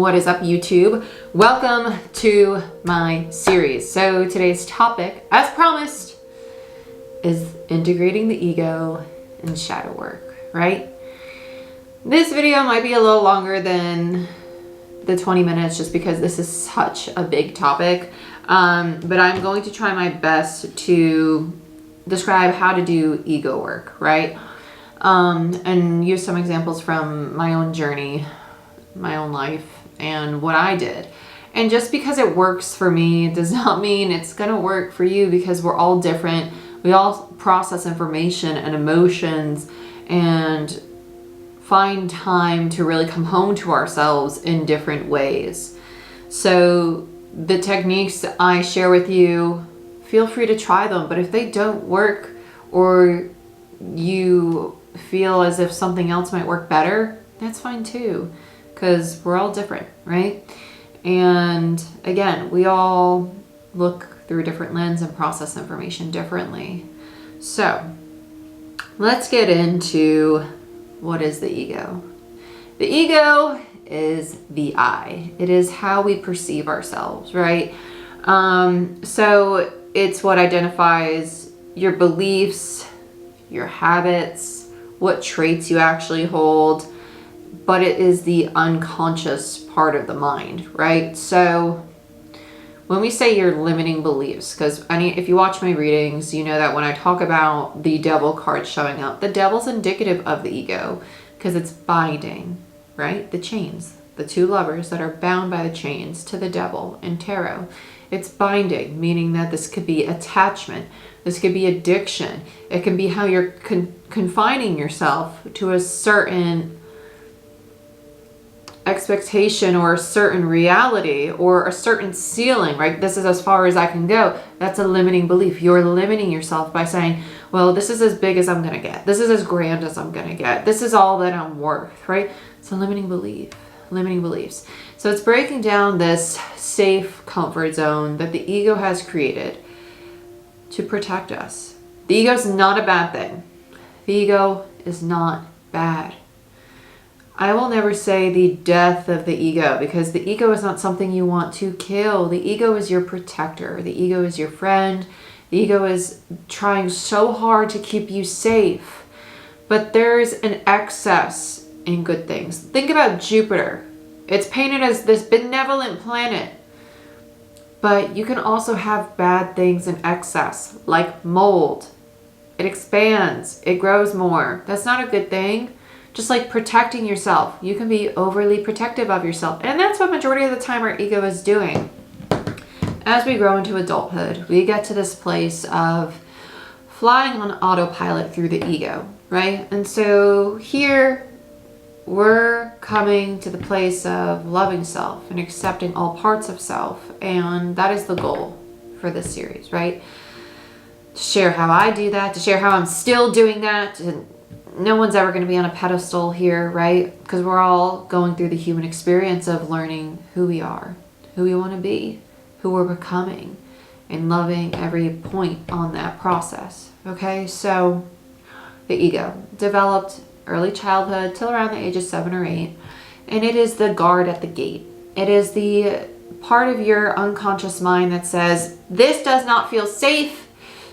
What is up, YouTube? Welcome to my series. So today's topic, as promised, is integrating the ego and shadow work, right? This video might be a little longer than the 20 minutes just because this is such a big topic. But I'm going to try my best to describe how to do ego work, right? And use some examples from my own journey, my own life, and what I did. And just because it works for me does not mean it's gonna work for you, because we're all different. We all process information and emotions and find time to really come home to ourselves in different ways. So the techniques I share with you, feel free to try them, but if they don't work or you feel as if something else might work better, that's fine too, because we're all different, right? And again, we all look through a different lens and process information differently. So let's get into what is the ego. The ego is the I. It is how we perceive ourselves, right? So it's what identifies your beliefs, your habits, what traits you actually hold, but it is the unconscious part of the mind, right? So when we say your limiting beliefs, because if you watch my readings, you know that when I talk about the devil card showing up, the devil's indicative of the ego because it's binding, right? The chains, the two lovers that are bound by the chains to the devil in tarot. It's binding, meaning that this could be attachment. This could be addiction. It can be how you're confining yourself to a certain expectation or a certain reality or a certain ceiling, right? This is as far as I can go. That's a limiting belief. You're limiting yourself by saying, well, this is as big as I'm going to get. This is as grand as I'm going to get. This is all that I'm worth, right? It's a limiting belief. Limiting beliefs. So it's breaking down this safe comfort zone that the ego has created to protect us. The ego is not a bad thing. The ego is not bad. I will never say the death of the ego, because the ego is not something you want to kill. The ego is your protector. The ego is your friend. The ego is trying so hard to keep you safe. But there's an excess in good things. Think about Jupiter. It's painted as this benevolent planet. But you can also have bad things in excess, like mold. It expands, it grows more. That's not a good thing. Just like protecting yourself. You can be overly protective of yourself. And that's what majority of the time our ego is doing. As we grow into adulthood, we get to this place of flying on autopilot through the ego, right? And so here we're coming to the place of loving self and accepting all parts of self. And that is the goal for this series, right? To share how I do that, to share how I'm still doing that. And no one's ever going to be on a pedestal here, right? Because we're all going through the human experience of learning who we are, who we want to be, who we're becoming, and loving every point on that process. Okay, so the ego developed early childhood till around the age of 7 or 8, and it is the guard at the gate. It is the part of your unconscious mind that says, this does not feel safe,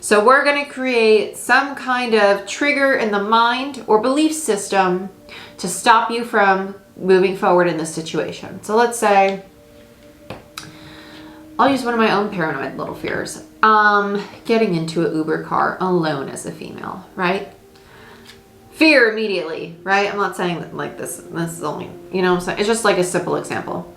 so we're going to create some kind of trigger in the mind or belief system to stop you from moving forward in this situation. So let's say, I'll use one of my own paranoid little fears. Getting into an Uber car alone as a female, right? Fear immediately, right? I'm not saying that like this is only, you know what I'm saying? It's just like a simple example.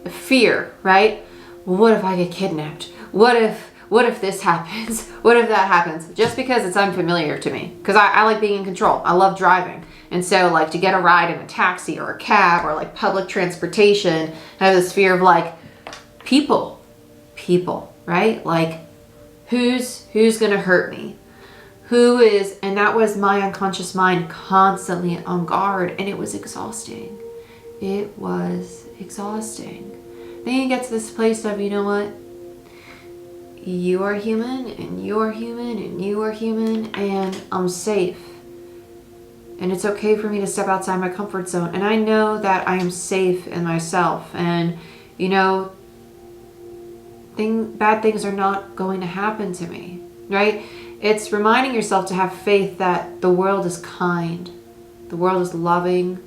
Fear, right? Well, what if I get kidnapped? What if this happens? What if that happens? Just because it's unfamiliar to me. Because I like being in control. I love driving. And so like to get a ride in a taxi or a cab or like public transportation, I have this fear of like people, right? Like who's gonna hurt me? Who is, and that was my unconscious mind constantly on guard, and it was exhausting. It was exhausting. Then you get to this place of, you know what? You are human, and you are human, and you are human, and I'm safe. And it's okay for me to step outside my comfort zone. And I know that I am safe in myself. And, you know, bad things are not going to happen to me, right? It's reminding yourself to have faith that the world is kind, the world is loving,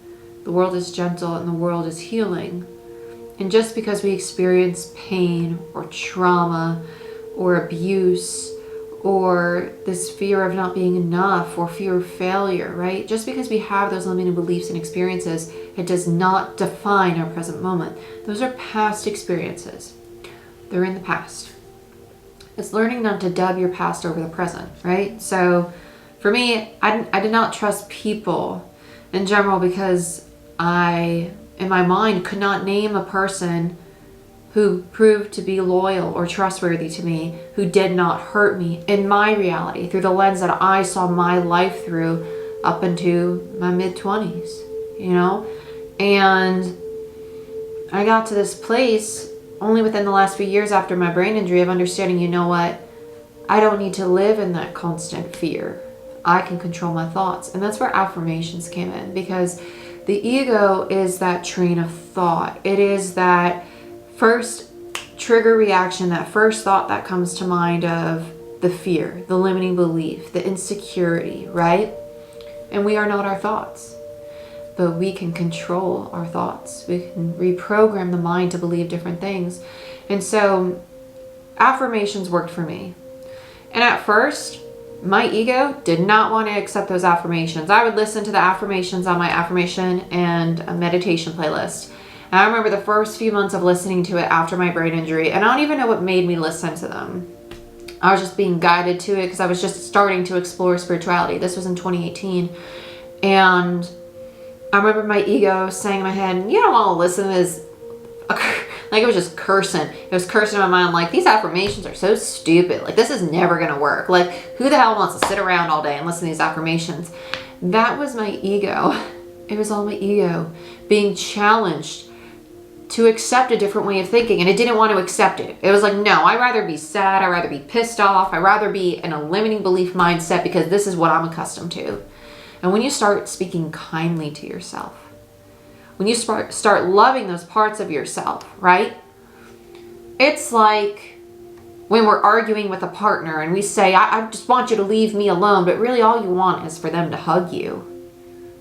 the world is gentle, and the world is healing. And just because we experience pain or trauma or abuse or this fear of not being enough or fear of failure, right? Just because we have those limiting beliefs and experiences, it does not define our present moment. Those are past experiences. They're in the past. It's learning not to dub your past over the present, right? So for me, I did not trust people in general because I, in my mind, could not name a person who proved to be loyal or trustworthy to me, who did not hurt me in my reality, through the lens that I saw my life through up into my mid-20s, you know? And I got to this place only within the last few years after my brain injury of understanding, you know what? I don't need to live in that constant fear. I can control my thoughts. And that's where affirmations came in, because the ego is that train of thought. It is that first trigger reaction, that first thought that comes to mind of the fear, the limiting belief, the insecurity, right? And we are not our thoughts, but we can control our thoughts. We can reprogram the mind to believe different things. And so affirmations worked for me. And at first, my ego did not want to accept those affirmations. I would listen to the affirmations on my affirmation and a meditation playlist. And I remember the first few months of listening to it after my brain injury, and I don't even know what made me listen to them. I was just being guided to it because I was just starting to explore spirituality. This was in 2018. And I remember my ego saying in my head, you don't want to listen to this. Like, it was just cursing. It was cursing in my mind, like, these affirmations are so stupid. Like, this is never going to work. Like, who the hell wants to sit around all day and listen to these affirmations? That was my ego. It was all my ego being challenged to accept a different way of thinking. And it didn't want to accept it. It was like, no, I'd rather be sad. I'd rather be pissed off. I'd rather be in a limiting belief mindset because this is what I'm accustomed to. And when you start speaking kindly to yourself, when you start loving those parts of yourself, right? It's like when we're arguing with a partner and we say, I just want you to leave me alone, but really all you want is for them to hug you.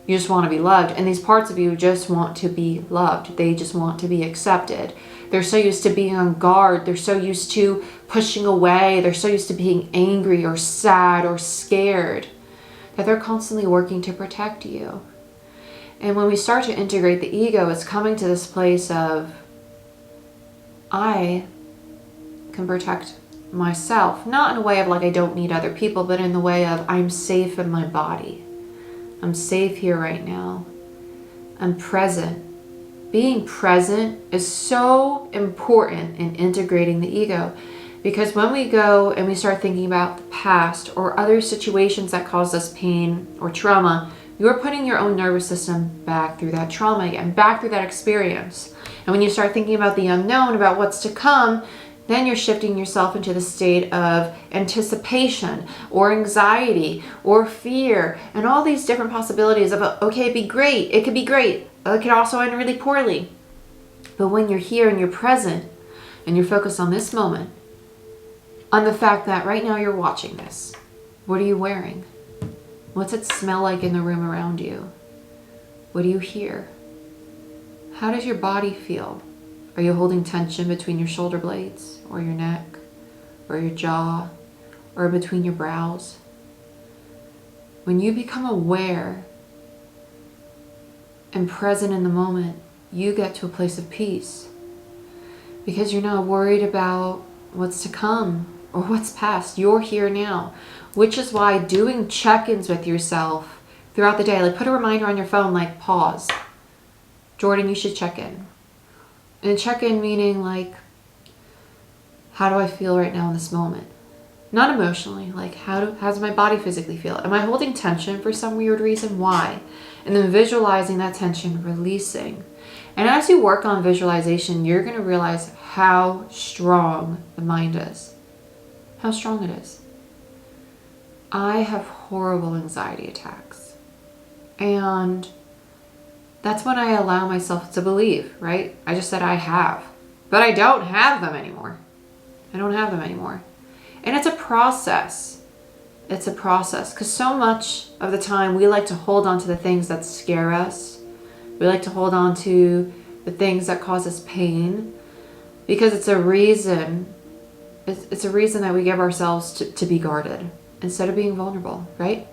You just want to be loved. And these parts of you just want to be loved. They just want to be accepted. They're so used to being on guard. They're so used to pushing away. They're so used to being angry or sad or scared that they're constantly working to protect you. And when we start to integrate the ego, it's coming to this place of, I can protect myself. Not in a way of like I don't need other people, but in the way of I'm safe in my body. I'm safe here right now. I'm present. Being present is so important in integrating the ego. Because when we go and we start thinking about the past or other situations that caused us pain or trauma, you're putting your own nervous system back through that trauma again, back through that experience. And when you start thinking about the unknown, about what's to come, then you're shifting yourself into the state of anticipation or anxiety or fear and all these different possibilities of, okay, it'd be great. It could be great. It could also end really poorly. But when you're here and you're present and you're focused on this moment, on the fact that right now you're watching this, what are you wearing? What's it smell like in the room around you? What do you hear? How does your body feel? Are you holding tension between your shoulder blades or your neck or your jaw or between your brows? When you become aware and present in the moment, you get to a place of peace because you're not worried about what's to come or what's past. You're here now. Which is why doing check-ins with yourself throughout the day, like put a reminder on your phone, like pause. Jordyn, you should check in. And check-in meaning like, how do I feel right now in this moment? Not emotionally, like how does my body physically feel? Am I holding tension for some weird reason? Why? And then visualizing that tension, releasing. And as you work on visualization, you're going to realize how strong the mind is. How strong it is. I have horrible anxiety attacks. And that's when I allow myself to believe, right? I just said I have, but I don't have them anymore. I don't have them anymore. And it's a process. It's a process, because so much of the time we like to hold on to the things that scare us. We like to hold on to the things that cause us pain, because it's a reason. It's a reason that we give ourselves to be guarded instead of being vulnerable, right?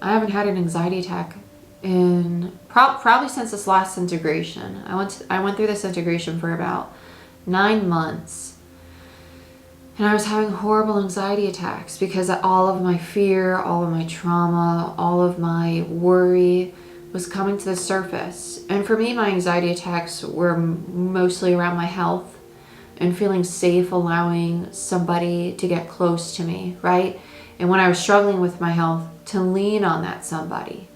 I haven't had an anxiety attack in probably since this last integration. I went through this integration for about 9 months. And I was having horrible anxiety attacks because all of my fear, all of my trauma, all of my worry was coming to the surface. And for me, my anxiety attacks were mostly around my health and feeling safe, allowing somebody to get close to me, right? And when I was struggling with my health, to lean on that somebody.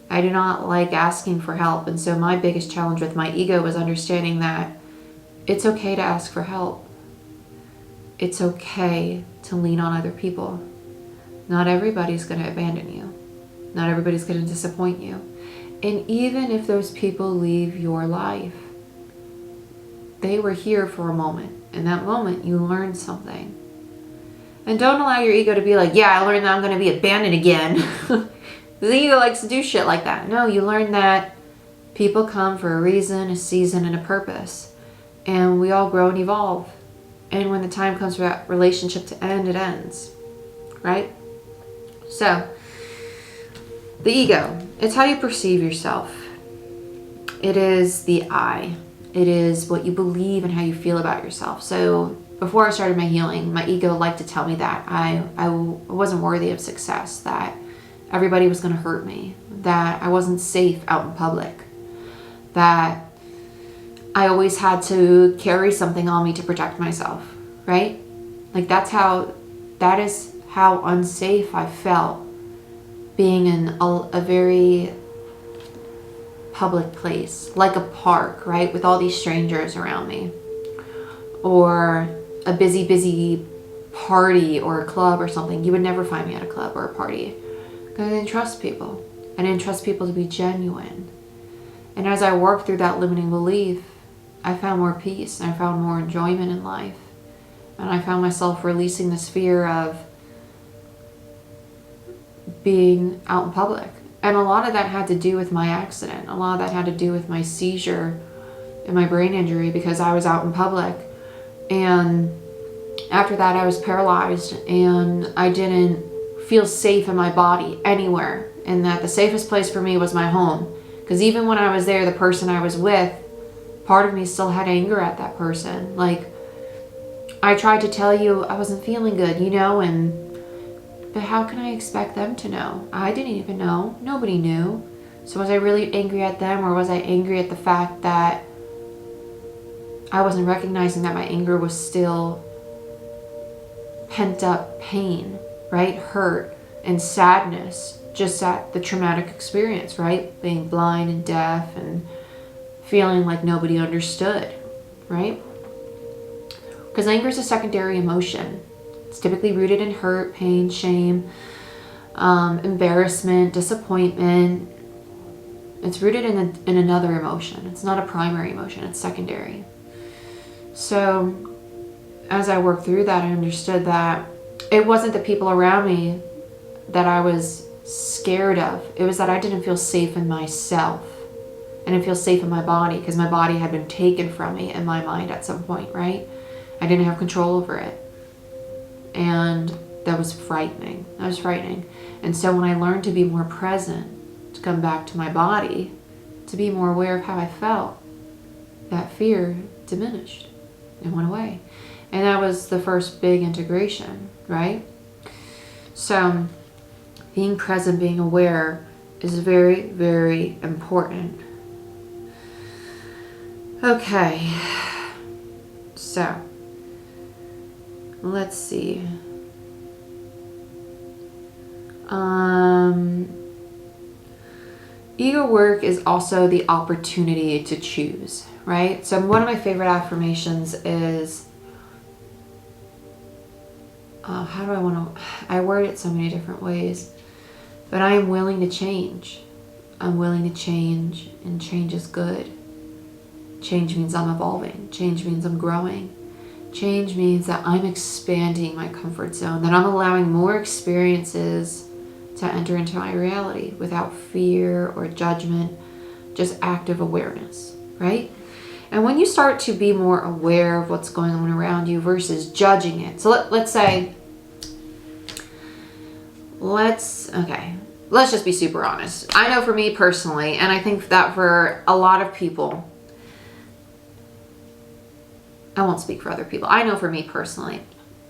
I do not like asking for help. And so my biggest challenge with my ego was understanding that it's okay to ask for help. It's okay to lean on other people. Not everybody's going to abandon you. Not everybody's going to disappoint you. And even if those people leave your life, they were here for a moment. In that moment, you learned something. And don't allow your ego to be like, yeah, I learned that I'm going to be abandoned again. The ego likes to do shit like that. No, you learn that people come for a reason, a season, and a purpose. And we all grow and evolve. And when the time comes for that relationship to end, it ends. Right? So, the ego. It's how you perceive yourself. It is the I. It is what you believe and how you feel about yourself. So, before I started my healing, my ego liked to tell me that I wasn't worthy of success, that everybody was going to hurt me, that I wasn't safe out in public, that I always had to carry something on me to protect myself, right? Like that is how unsafe I felt being in a very public place, like a park, right? With all these strangers around me, or a busy party or a club or something. You would never find me at a club or a party because I didn't trust people. I didn't trust people to be genuine. And as I worked through that limiting belief, I found more peace and I found more enjoyment in life. And I found myself releasing this fear of being out in public. And a lot of that had to do with my accident. A lot of that had to do with my seizure and my brain injury because I was out in public. And after that, I was paralyzed and I didn't feel safe in my body anywhere. And that the safest place for me was my home. Because even when I was there, the person I was with, part of me still had anger at that person. Like, I tried to tell you I wasn't feeling good, but how can I expect them to know? I didn't even know. Nobody knew. So was I really angry at them, or was I angry at the fact that I wasn't recognizing that my anger was still pent up pain, right? Hurt and sadness, just at the traumatic experience, right? Being blind and deaf and feeling like nobody understood, right? Because anger is a secondary emotion. It's typically rooted in hurt, pain, shame, embarrassment, disappointment. It's rooted in another emotion. It's not a primary emotion, it's secondary. So as I worked through that, I understood that it wasn't the people around me that I was scared of. It was that I didn't feel safe in myself. I didn't feel safe in my body because my body had been taken from me in my mind at some point, right? I didn't have control over it. And that was frightening. That was frightening. And so when I learned to be more present, to come back to my body, to be more aware of how I felt, that fear diminished and went away. And that was the first big integration, right? So being present, being aware is very, very important. Okay. So let's see. Ego work is also the opportunity to choose, right? So one of my favorite affirmations is, I word it so many different ways. But I am willing to change. I'm willing to change, and change is good. Change means I'm evolving. Change means I'm growing. Change means that I'm expanding my comfort zone, that I'm allowing more experiences to enter into my reality without fear or judgment, just active awareness, right? And when you start to be more aware of what's going on around you versus judging it. So let's say, let's just be super honest. I know for me personally, and I think that for a lot of people, I won't speak for other people. I know for me personally,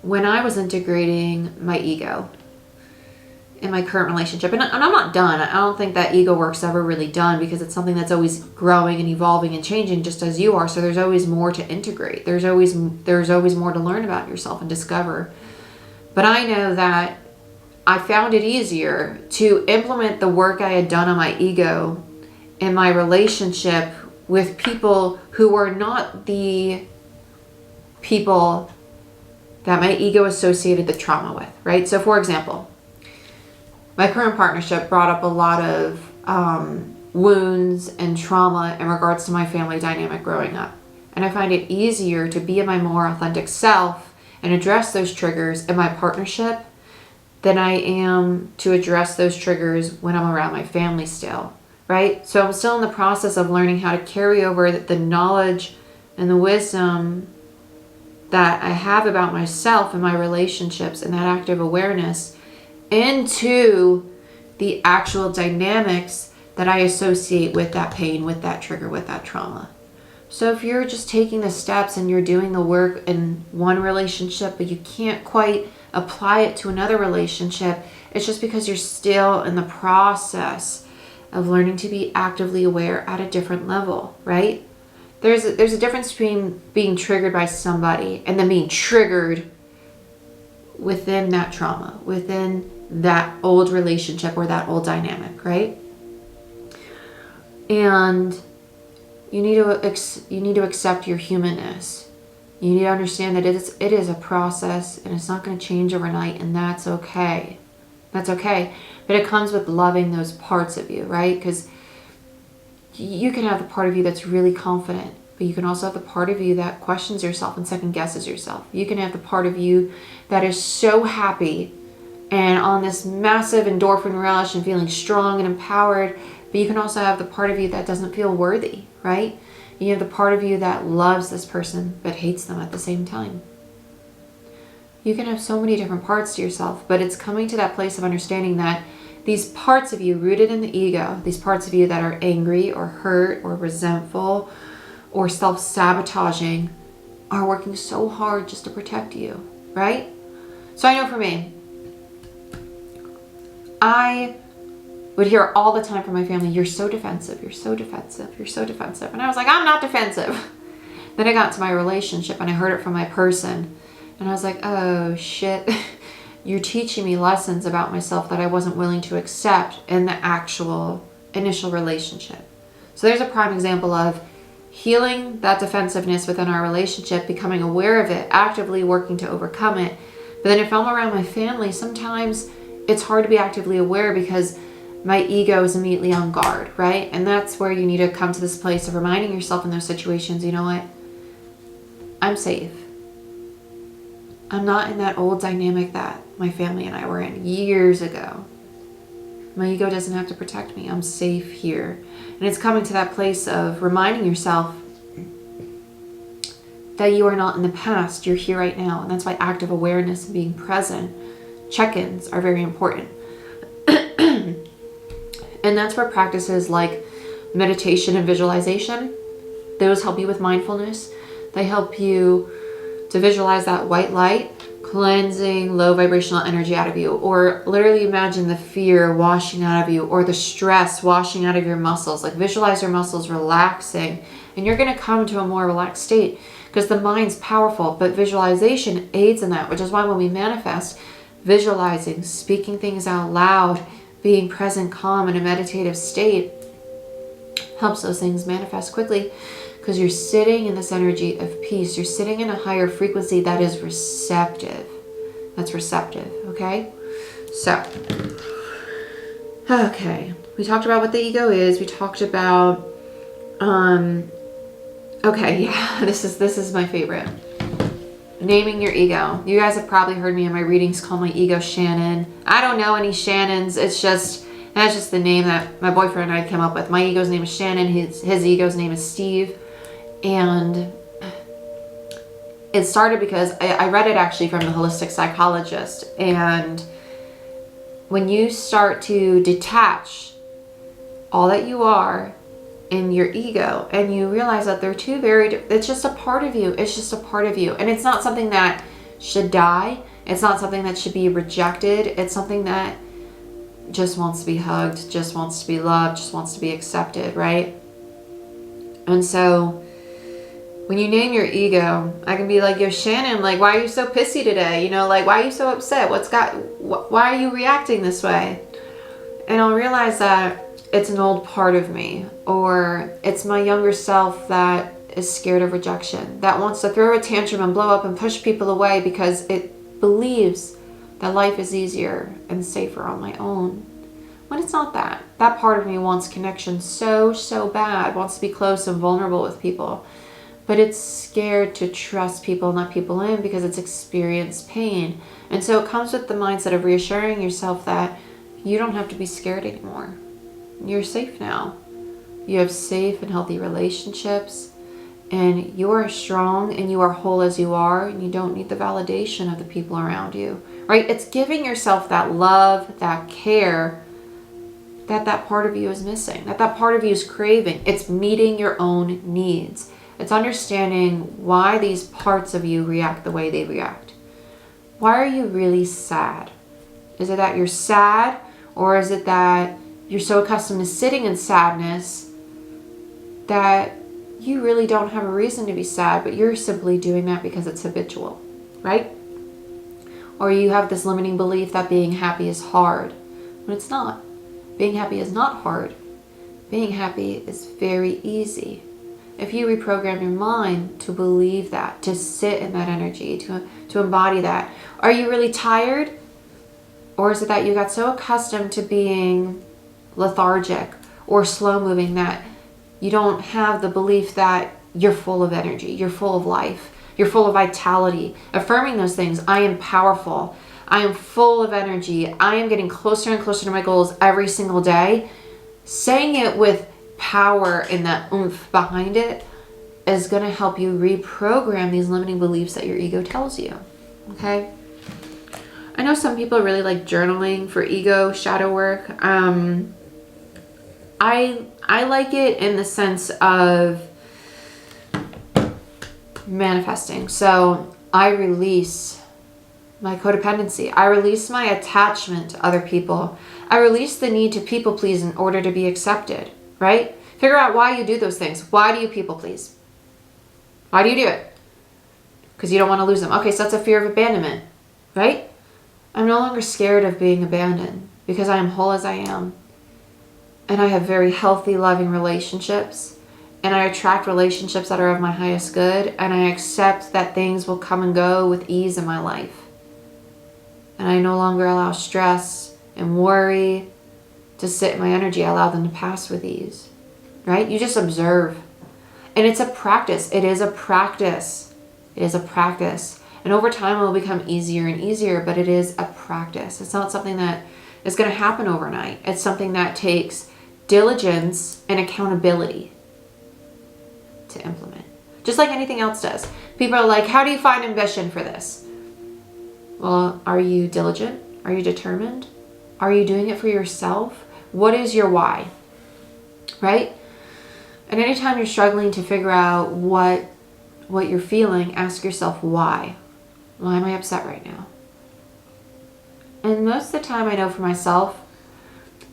when I was integrating my ego in my current relationship, and I'm not done. I don't think that ego work's ever really done, because it's something that's always growing and evolving and changing, just as you are. So there's always more to integrate. There's always more to learn about yourself and discover. But I know that I found it easier to implement the work I had done on my ego in my relationship with people who were not the people that my ego associated the trauma with, right? So for example, my current partnership brought up a lot of wounds and trauma in regards to my family dynamic growing up. And I find it easier to be in my more authentic self and address those triggers in my partnership than I am to address those triggers when I'm around my family still, right? So I'm still in the process of learning how to carry over the knowledge and the wisdom that I have about myself and my relationships and that active awareness into the actual dynamics that I associate with that pain, with that trigger, with that trauma. So if you're just taking the steps and you're doing the work in one relationship, but you can't quite apply it to another relationship, it's just because you're still in the process of learning to be actively aware at a different level, right? There's a difference between being triggered by somebody and then being triggered within that trauma, within that old relationship or that old dynamic, right? And you need to accept your humanness. You need to understand that it is a process, and it's not going to change overnight, and that's okay. That's okay. But it comes with loving those parts of you, right? Because you can have the part of you that's really confident, but you can also have the part of you that questions yourself and second guesses yourself. You can have the part of you that is so happy and on this massive endorphin rush and feeling strong and empowered, but you can also have the part of you that doesn't feel worthy, right? You have the part of you that loves this person but hates them at the same time. You can have so many different parts to yourself, but it's coming to that place of understanding that these parts of you rooted in the ego, these parts of you that are angry or hurt or resentful or self-sabotaging, are working so hard just to protect you, right? So I know for me, I would hear all the time from my family, you're so defensive, you're so defensive, you're so defensive. And I was like, I'm not defensive. Then I got to my relationship and I heard it from my person. And I was like, oh shit, you're teaching me lessons about myself that I wasn't willing to accept in the actual initial relationship. So there's a prime example of healing that defensiveness within our relationship, becoming aware of it, actively working to overcome it. But then if I'm around my family, sometimes it's hard to be actively aware because my ego is immediately on guard, right? And that's where you need to come to this place of reminding yourself in those situations, you know what? I'm safe. I'm not in that old dynamic that my family and I were in years ago. My ego doesn't have to protect me. I'm safe here. And it's coming to that place of reminding yourself that you are not in the past. You're here right now. And that's why active awareness and being present, check-ins are very important. And that's where practices like meditation and visualization, those help you with mindfulness. They help you to visualize that white light cleansing low vibrational energy out of you, or literally imagine the fear washing out of you, or the stress washing out of your muscles. Like visualize your muscles relaxing, and you're going to come to a more relaxed state because the mind's powerful, but visualization aids in that, which is why when we manifest, visualizing, speaking things out loud, being present, calm in a meditative state helps those things manifest quickly. Because you're sitting in this energy of peace. You're sitting in a higher frequency that is receptive. That's receptive, okay? So, Okay, we talked about what the ego is. We talked about, okay, yeah, this is my favorite. Naming your ego. You guys have probably heard me in my readings call my ego Shannon. I don't know any Shannons. That's just the name that my boyfriend and I came up with. My ego's name is Shannon. His ego's name is Steve. And it started because I read it actually from the holistic psychologist. And when you start to detach all that you are in your ego, and you realize that they're two it's just a part of you. It's just a part of you. And it's not something that should die. It's not something that should be rejected. It's something that just wants to be hugged, just wants to be loved, just wants to be accepted, right? And so when you name your ego, I can be like, yo, Shannon, like, why are you so pissy today? You know, like, why are you so upset? Why are you reacting this way? And I'll realize that it's an old part of me, or it's my younger self that is scared of rejection, that wants to throw a tantrum and blow up and push people away because it believes that life is easier and safer on my own. When it's not that. That part of me wants connection so bad, wants to be close and vulnerable with people. But it's scared to trust people and let people in because it's experienced pain. And so it comes with the mindset of reassuring yourself that you don't have to be scared anymore. You're safe now. You have safe and healthy relationships, and you are strong and you are whole as you are, and you don't need the validation of the people around you, right? It's giving yourself that love, that care that part of you is missing, that part of you is craving. It's meeting your own needs. It's understanding why these parts of you react the way they react. Why are you really sad? Is it that you're sad, or is it that you're so accustomed to sitting in sadness that you really don't have a reason to be sad, but you're simply doing that because it's habitual, right? Or you have this limiting belief that being happy is hard, when it's not. Being happy is not hard. Being happy is very easy. If you reprogram your mind to believe that, to sit in that energy, to embody that. Are you really tired? Or is it that you got so accustomed to being lethargic or slow moving that you don't have the belief that you're full of energy, you're full of life, you're full of vitality? Affirming those things. I am powerful. I am full of energy. I am getting closer and closer to my goals every single day. Saying it with power and that oomph behind it is going to help you reprogram these limiting beliefs that your ego tells you. Okay? I know some people really like journaling for ego shadow work. I like it in the sense of manifesting. So I release my codependency. I release my attachment to other people. I release the need to people please in order to be accepted, right? Figure out why you do those things. Why do you people please? Why do you do it? Because you don't want to lose them. Okay, so that's a fear of abandonment, right? I'm no longer scared of being abandoned because I am whole as I am. And I have very healthy, loving relationships. And I attract relationships that are of my highest good. And I accept that things will come and go with ease in my life. And I no longer allow stress and worry to sit in my energy. I allow them to pass with ease, right? You just observe. And it's a practice. It is a practice. It is a practice. And over time, it will become easier and easier, but it is a practice. It's not something that is going to happen overnight. It's something that takes diligence and accountability to implement. Just like anything else does. People are like, how do you find ambition for this? Well, are you diligent? Are you determined? Are you doing it for yourself? What is your why? Right? And anytime you're struggling to figure out what you're feeling, ask yourself why. Why am I upset right now? And most of the time I know for myself,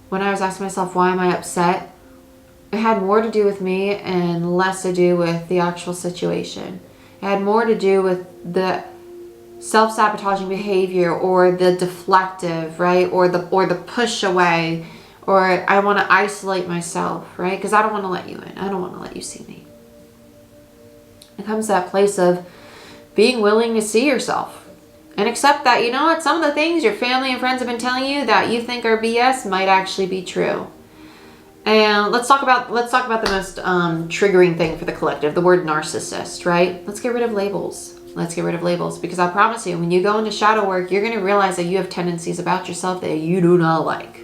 when I was asking myself, why am I upset? It had more to do with me and less to do with the actual situation. It had more to do with the self-sabotaging behavior or the deflective, right? Or the push away, or I want to isolate myself, right? Because I don't want to let you in. I don't want to let you see me. It comes to that place of being willing to see yourself And accept that, you know what, some of the things your family and friends have been telling you that you think are BS might actually be true. And let's talk about the most triggering thing for the collective, the word narcissist, right? Let's get rid of labels. Let's get rid of labels, because I promise you, when you go into shadow work, you're going to realize that you have tendencies about yourself that you do not like.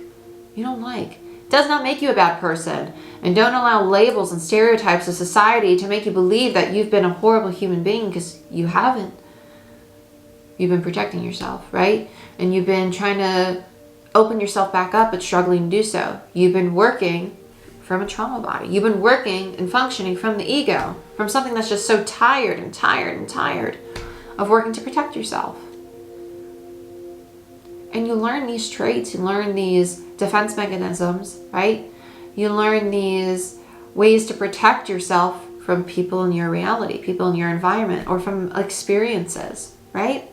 You don't like. It does not make you a bad person. And don't allow labels and stereotypes of society to make you believe that you've been a horrible human being, because you haven't. You've been protecting yourself, right? And you've been trying to open yourself back up, but struggling to do so. You've been working from a trauma body. You've been working and functioning from the ego, from something that's just so tired of working to protect yourself. And you learn these traits, you learn these defense mechanisms, right? You learn these ways to protect yourself from people in your reality, people in your environment, or from experiences, right?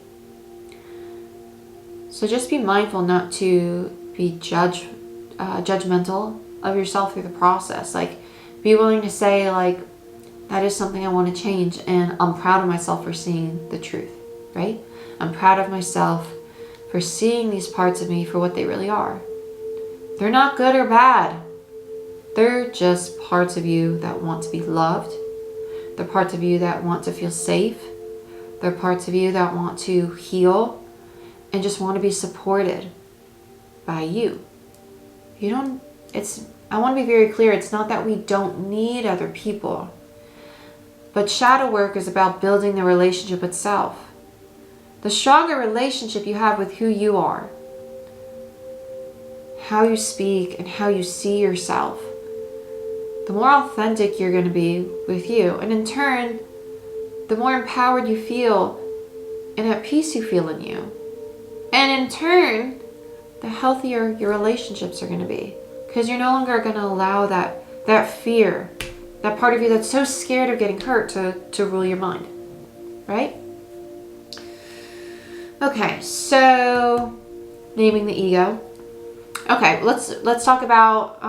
So just be mindful not to be judgmental of yourself through the process. Like, be willing to say, like, that is something I want to change, and I'm proud of myself for seeing the truth, right? I'm proud of myself for seeing these parts of me for what they really are. They're not good or bad. They're just parts of you that want to be loved. They're parts of you that want to feel safe. They're parts of you that want to heal and just want to be supported by you. I want to be very clear, it's not that we don't need other people. But shadow work is about building the relationship itself. The stronger relationship you have with who you are, how you speak, and how you see yourself, the more authentic you're going to be with you. And in turn, the more empowered you feel and at peace you feel in you. And in turn, the healthier your relationships are going to be. Because you're no longer going to allow that fear, that part of you that's so scared of getting hurt to rule your mind. Right? Okay, so naming the ego. Okay, let's talk about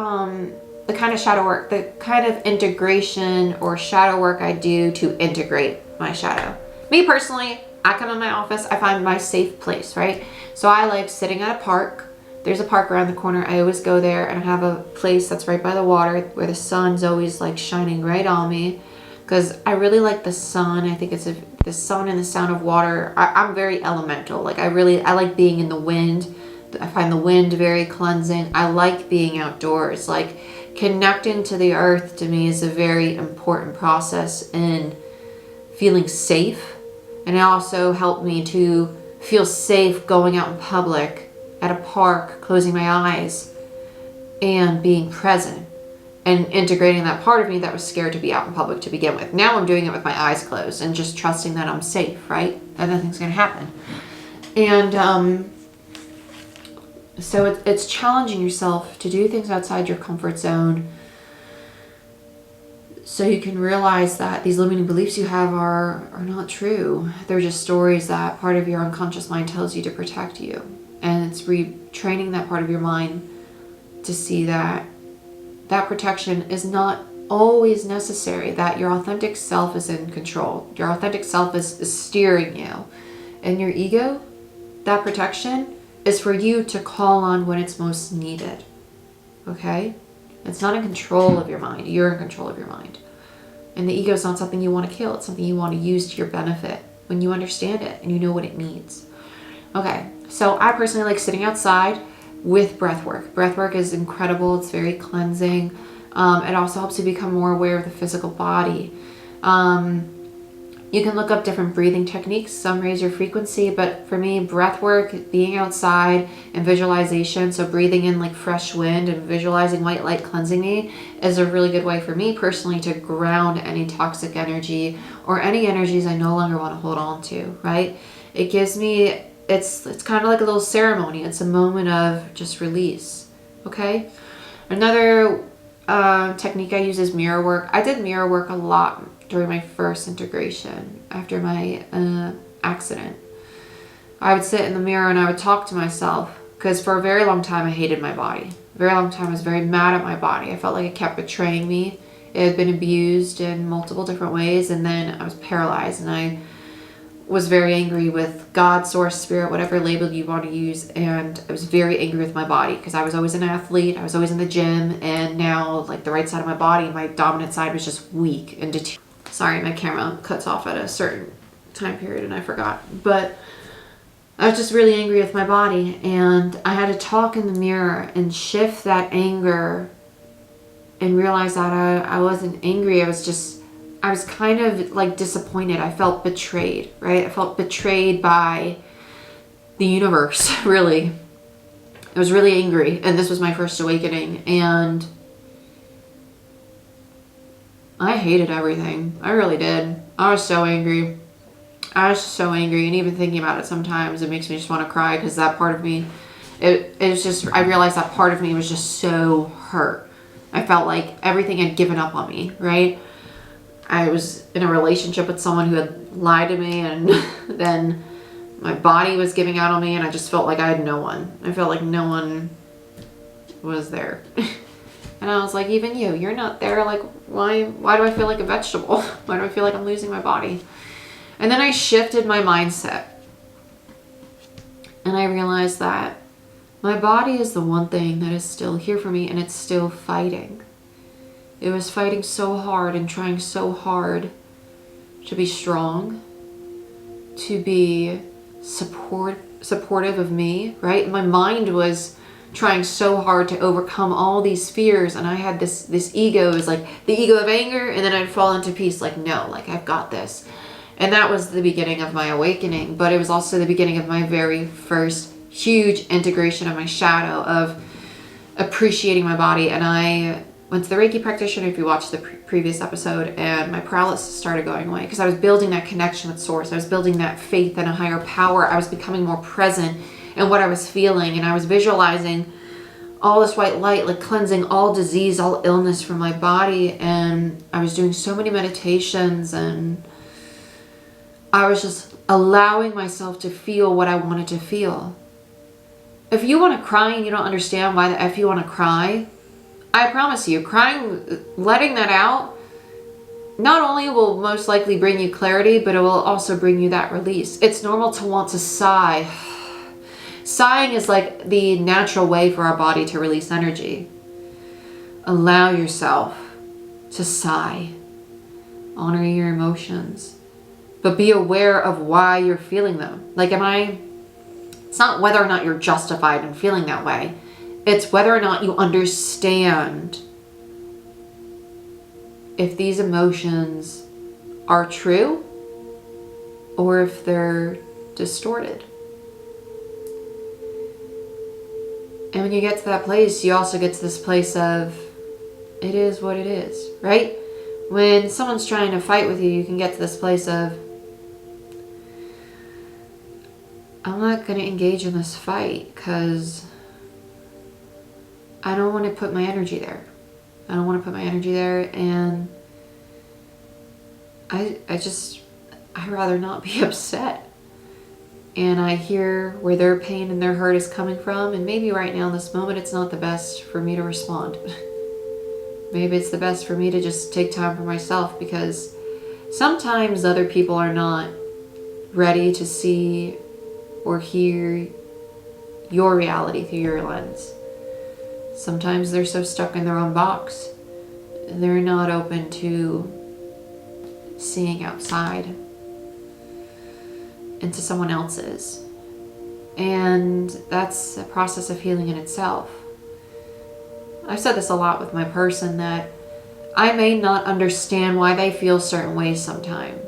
the kind of shadow work, the kind of integration or shadow work I do to integrate my shadow. Me personally, I come in my office, I find my safe place, right? So I like sitting at a park. There's a park around the corner. I always go there, and I have a place that's right by the water where the sun's always like shining right on me, because I really like the sun. I think the sun and the sound of water. I'm very elemental. Like I like being in the wind. I find the wind very cleansing. I like being outdoors. Like connecting to the earth to me is a very important process in feeling safe. And it also helped me to feel safe going out in public, at a park, closing my eyes, and being present, and integrating that part of me that was scared to be out in public to begin with. Now I'm doing it with my eyes closed and just trusting that I'm safe, right? That nothing's going to happen. And so it's challenging yourself to do things outside your comfort zone, so you can realize that these limiting beliefs you have are not true. They're just stories that part of your unconscious mind tells you to protect you. And it's retraining that part of your mind to see that that protection is not always necessary, that your authentic self is in control. Your authentic self is steering you. And your ego, that protection, is for you to call on when it's most needed. Okay? It's not in control of your mind. You're in control of your mind. And the ego is not something you want to kill. It's something you want to use to your benefit when you understand it and you know what it needs. Okay, so I personally like sitting outside with breath work. Breath work is incredible. It's very cleansing. It also helps you become more aware of the physical body. You can look up different breathing techniques. Some raise your frequency, but for me, breath work, being outside, and visualization, so breathing in like fresh wind and visualizing white light cleansing me, is a really good way for me personally to ground any toxic energy or any energies I no longer want to hold on to, right? It gives me, it's kind of like a little ceremony. It's a moment of just release, okay? Another technique I use is mirror work. I did mirror work a lot during my first integration after my accident. I would sit in the mirror and I would talk to myself, because for a very long time I hated my body. A very long time I was very mad at my body. I felt like it kept betraying me. It had been abused in multiple different ways, and then I was paralyzed, and I was very angry with God, source, spirit, whatever label you want to use. And I was very angry with my body because I was always an athlete. I was always in the gym. And now, like, the right side of my body, my dominant side was just weak and deteriorated. Sorry, my camera cuts off at a certain time period and I forgot. But I was just really angry with my body. And I had to talk in the mirror and shift that anger and realize that I wasn't angry. I was kind of like disappointed. I felt betrayed, right? I felt betrayed by the universe, really. I was really angry, and this was my first awakening, and I hated everything. I really did. I was so angry. And even thinking about it sometimes, it makes me just want to cry, because that part of me, it was just, I realized that part of me was just so hurt. I felt like everything had given up on me, right? I was in a relationship with someone who had lied to me, and then my body was giving out on me, and I just felt like I had no one. I felt like no one was there. And I was like, even you're not there. Like, why do I feel like a vegetable? Why do I feel like I'm losing my body? And then I shifted my mindset. And I realized that my body is the one thing that is still here for me, and it's still fighting. It was fighting so hard and trying so hard to be strong, to be supportive of me, right? My mind was trying so hard to overcome all these fears, and I had this ego. It was like the ego of anger, and then I'd fall into peace, like, no, like, I've got this. And that was the beginning of my awakening, but it was also the beginning of my very first huge integration of my shadow, of appreciating my body. And I went to the Reiki practitioner, if you watched the previous episode, and my paralysis started going away because I was building that connection with source. I was building that faith in a higher power. I was becoming more present in what I was feeling, and I was visualizing all this white light, like cleansing all disease, all illness from my body. And I was doing so many meditations, and I was just allowing myself to feel what I wanted to feel. If you want to cry and you don't understand why the F you want to cry, I promise you, crying, letting that out, not only will most likely bring you clarity, but it will also bring you that release. It's normal to want to sigh. Sighing is like the natural way for our body to release energy. Allow yourself to sigh. Honor your emotions. But be aware of why you're feeling them. Like, it's not whether or not you're justified in feeling that way. It's whether or not you understand if these emotions are true or if they're distorted. And when you get to that place, you also get to this place of, it is what it is, right? When someone's trying to fight with you, you can get to this place of, I'm not going to engage in this fight because I don't want to put my energy there. And I'd rather not be upset. And I hear where their pain and their hurt is coming from, and maybe right now in this moment it's not the best for me to respond. Maybe it's the best for me to just take time for myself, because sometimes other people are not ready to see or hear your reality through your lens. Sometimes they're so stuck in their own box, they're not open to seeing outside into someone else's. And that's a process of healing in itself. I've said this a lot with my person, that I may not understand why they feel certain ways sometimes,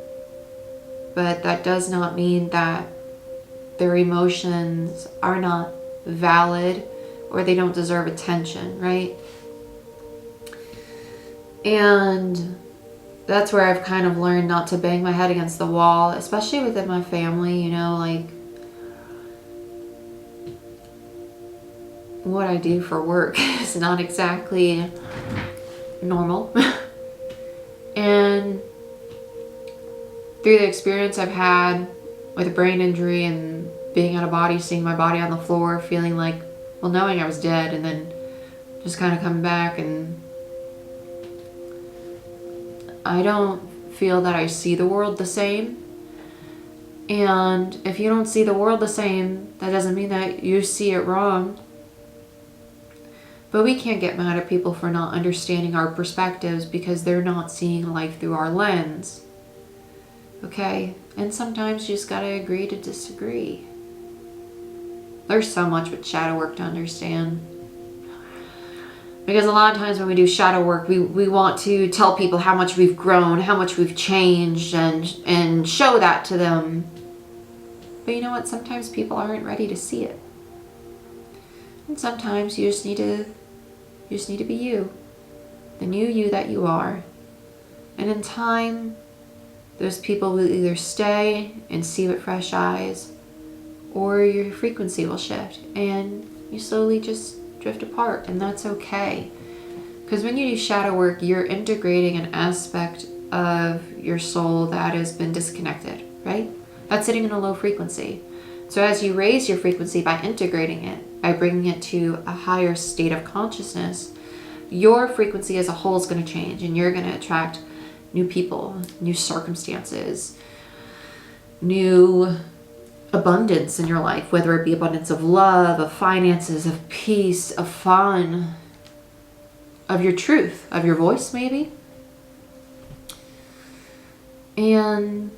but that does not mean that their emotions are not valid or they don't deserve attention, right? And that's where I've kind of learned not to bang my head against the wall, especially within my family, you know, like what I do for work is not exactly normal. And through the experience I've had with a brain injury and being out of body, seeing my body on the floor, feeling like, well, knowing I was dead, and then just kind of coming back, and I don't feel that I see the world the same. And if you don't see the world the same, that doesn't mean that you see it wrong. But we can't get mad at people for not understanding our perspectives because they're not seeing life through our lens. Okay? And sometimes you just gotta agree to disagree. There's so much with shadow work to understand. Because a lot of times when we do shadow work, we want to tell people how much we've grown, how much we've changed, and show that to them. But you know what? Sometimes people aren't ready to see it. And sometimes you just need to be you. The new you that you are. And in time, those people will either stay and see with fresh eyes, or your frequency will shift and you slowly just drift apart, and that's okay. Because when you do shadow work, you're integrating an aspect of your soul that has been disconnected, right? That's sitting in a low frequency. So as you raise your frequency by integrating it, by bringing it to a higher state of consciousness, your frequency as a whole is going to change, and you're going to attract new people, new circumstances, new abundance in your life, whether it be abundance of love, of finances, of peace, of fun, of your truth, of your voice maybe. And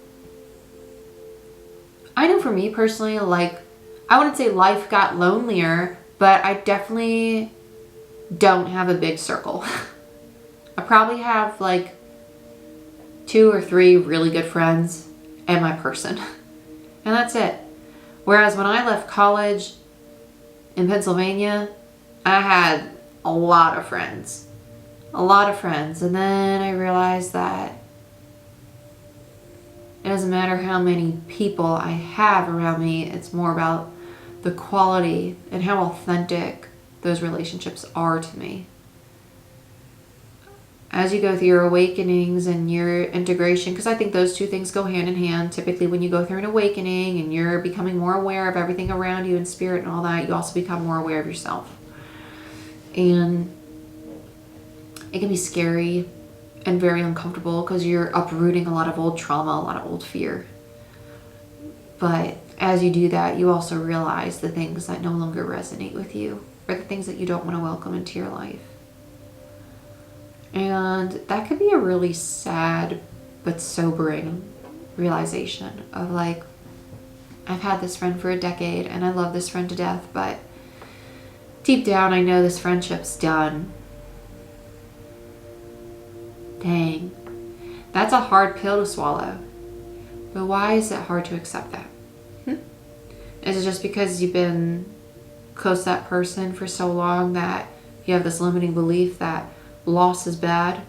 I know for me personally, like, I wouldn't say life got lonelier, but I definitely don't have a big circle. I probably have like 2 or 3 really good friends and my person. And that's it. Whereas when I left college in Pennsylvania, I had a lot of friends. A lot of friends. And then I realized that it doesn't matter how many people I have around me. It's more about the quality and how authentic those relationships are to me. As you go through your awakenings and your integration, because I think those two things go hand in hand. Typically when you go through an awakening and you're becoming more aware of everything around you in spirit and all that, you also become more aware of yourself. And it can be scary and very uncomfortable because you're uprooting a lot of old trauma, a lot of old fear. But as you do that, you also realize the things that no longer resonate with you, or the things that you don't want to welcome into your life. And that could be a really sad but sobering realization of like, I've had this friend for a decade and I love this friend to death, but deep down I know this friendship's done. Dang. That's a hard pill to swallow. But why is it hard to accept that? Is it just because you've been close to that person for so long that you have this limiting belief that loss is bad?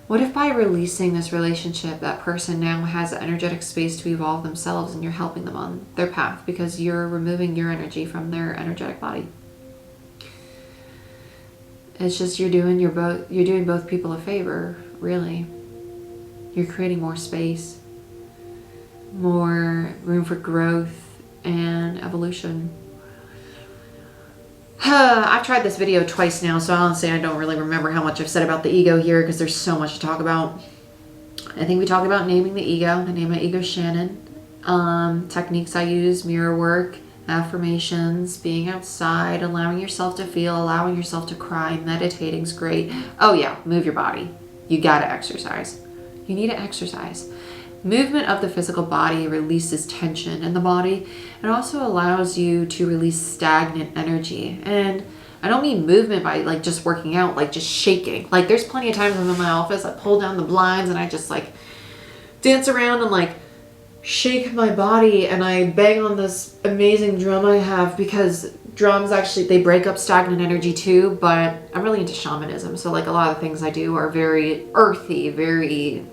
What if by releasing this relationship, that person now has the energetic space to evolve themselves and you're helping them on their path because you're removing your energy from their energetic body? It's just you're doing both people a favor, really. You're creating more space, more room for growth and evolution. I've tried this video twice now, so honestly I don't really remember how much I've said about the ego here because there's so much to talk about. I think we talked about naming the ego. I named my ego Shaman. Techniques I use, mirror work, affirmations, being outside, allowing yourself to feel, allowing yourself to cry. Meditating's great. Oh yeah, move your body. You gotta exercise. You need to exercise. Movement of the physical body releases tension in the body. It also allows you to release stagnant energy. And I don't mean movement by like just working out, like just shaking. Like there's plenty of times I'm in my office, I pull down the blinds and I just like dance around and like shake my body and I bang on this amazing drum I have, because drums actually, they break up stagnant energy too. But I'm really into shamanism, so like a lot of the things I do are very earthy, very,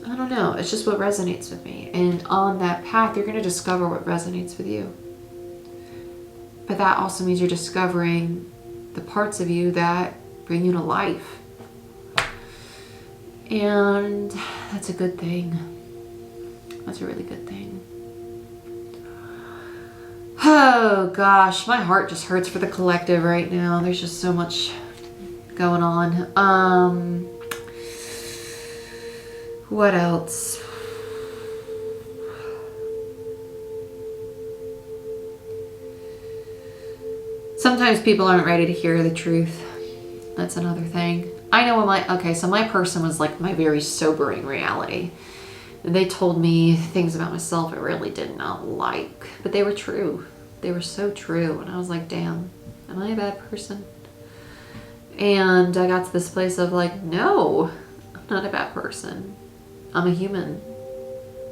I don't know, it's just what resonates with me. And on that path, you're going to discover what resonates with you. But that also means you're discovering the parts of you that bring you to life. And that's a good thing. That's a really good thing. Oh gosh, my heart just hurts for the collective right now. There's just so much going on. What else? Sometimes people aren't ready to hear the truth. That's another thing. I know so my person was like my very sobering reality. They told me things about myself I really did not like, but they were true. They were so true. And I was like, damn, am I a bad person? And I got to this place of like, no, I'm not a bad person. I'm a human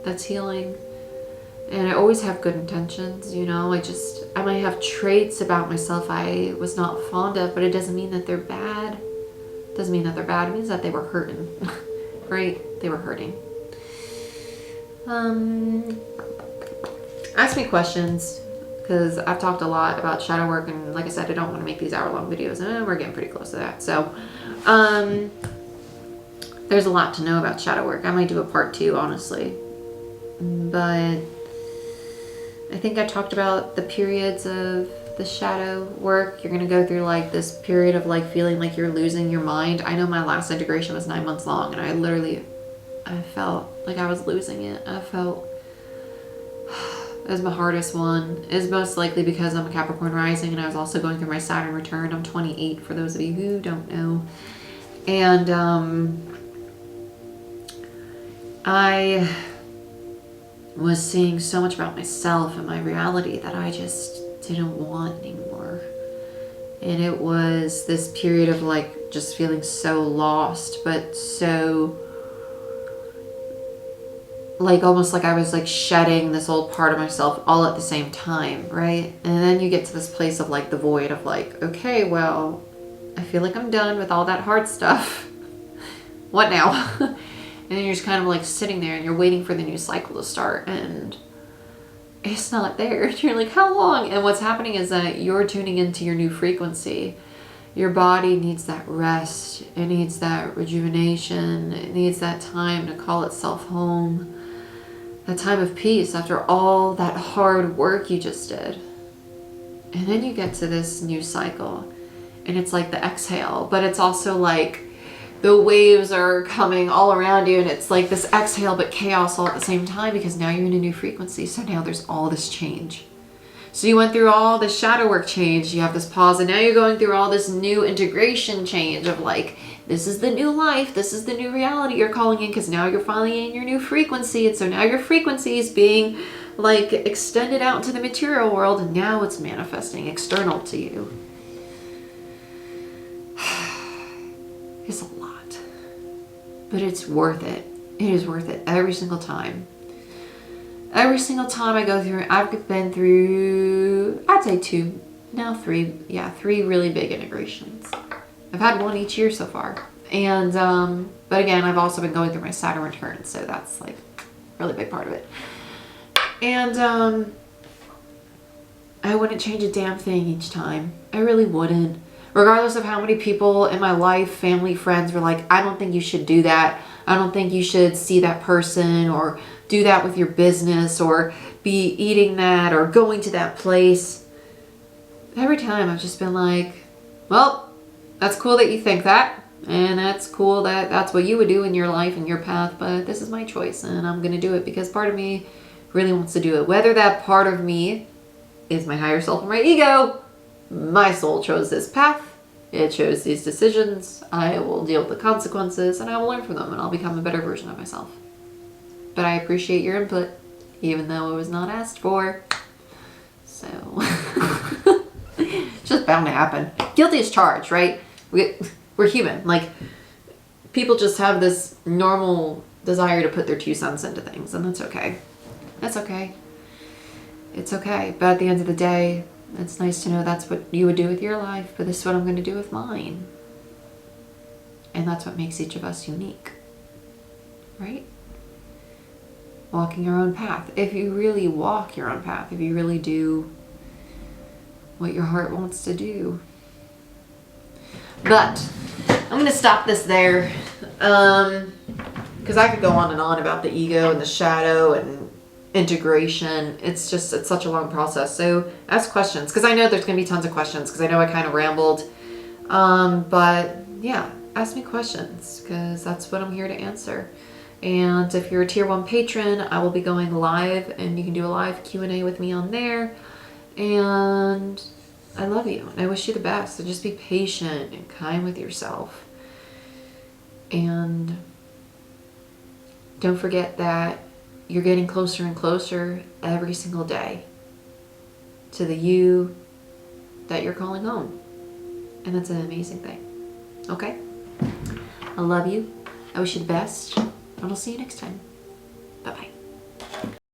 that's healing. And I always have good intentions, you know. I might have traits about myself I was not fond of, but it doesn't mean that they're bad. It doesn't mean that they're bad. It means that they were hurting, right? They were hurting. Ask me questions, because I've talked a lot about shadow work, and like I said, I don't want to make these hour-long videos, and we're getting pretty close to that. So, there's a lot to know about shadow work. I might do a part 2, honestly. But I think I talked about the periods of the shadow work. You're going to go through like this period of like feeling like you're losing your mind. I know my last integration was 9 months long, and I felt like I was losing it. I felt it was my hardest one. It's most likely because I'm a Capricorn rising, and I was also going through my Saturn return. I'm 28 for those of you who don't know. And I was seeing so much about myself and my reality that I just didn't want anymore. And it was this period of like just feeling so lost, but so like almost like I was like shedding this old part of myself all at the same time, right? And then you get to this place of like the void of like, okay, well, I feel like I'm done with all that hard stuff. What now? And then you're just kind of like sitting there and you're waiting for the new cycle to start, and it's not there. You're like, how long? And what's happening is that you're tuning into your new frequency. Your body needs that rest. It needs that rejuvenation. It needs that time to call itself home. That time of peace after all that hard work you just did. And then you get to this new cycle, and it's like the exhale, but it's also like the waves are coming all around you, and it's like this exhale but chaos all at the same time, because now you're in a new frequency. So now there's all this change. So you went through all this shadow work change, you have this pause, and now you're going through all this new integration change of like, this is the new life, this is the new reality you're calling in, because now you're finally in your new frequency. And so now your frequency is being like extended out into the material world, and now it's manifesting external to you. It's a lot, but it's worth it. It is worth it every single time. Every single time I go through, I've been through, I'd say 2, now 3, 3 really big integrations. I've had 1 each year so far. And, but again, I've also been going through my Saturn return, so that's like a really big part of it. And, I wouldn't change a damn thing each time. I really wouldn't. Regardless of how many people in my life, family, friends were like, I don't think you should do that. I don't think you should see that person or do that with your business or be eating that or going to that place. Every time I've just been like, well, that's cool that you think that, and that's cool that that's what you would do in your life and your path, but this is my choice, and I'm going to do it because part of me really wants to do it. Whether that part of me is my higher self or my ego, my soul chose this path. It chose these decisions. I will deal with the consequences, and I will learn from them, and I'll become a better version of myself. But I appreciate your input, even though it was not asked for. So, it's just bound to happen. Guilty as charged, right? We're human. Like, people just have this normal desire to put their 2 cents into things, and that's okay. That's okay. It's okay. But at the end of the day, it's nice to know that's what you would do with your life, but this is what I'm going to do with mine. And that's what makes each of us unique. Right? Walking your own path. If you really walk your own path, if you really do what your heart wants to do. But I'm going to stop this there. Because I could go on and on about the ego and the shadow and integration. It's such a long process. So ask questions, because I know there's going to be tons of questions, because I know I kind of rambled. But yeah, ask me questions, because that's what I'm here to answer. And if you're a tier 1 patron, I will be going live, and you can do a live Q&A with me on there. And I love you. And I wish you the best. So just be patient and kind with yourself. And don't forget that you're getting closer and closer every single day to the you that you're calling home. And that's an amazing thing. Okay? I love you. I wish you the best. And I'll see you next time. Bye-bye.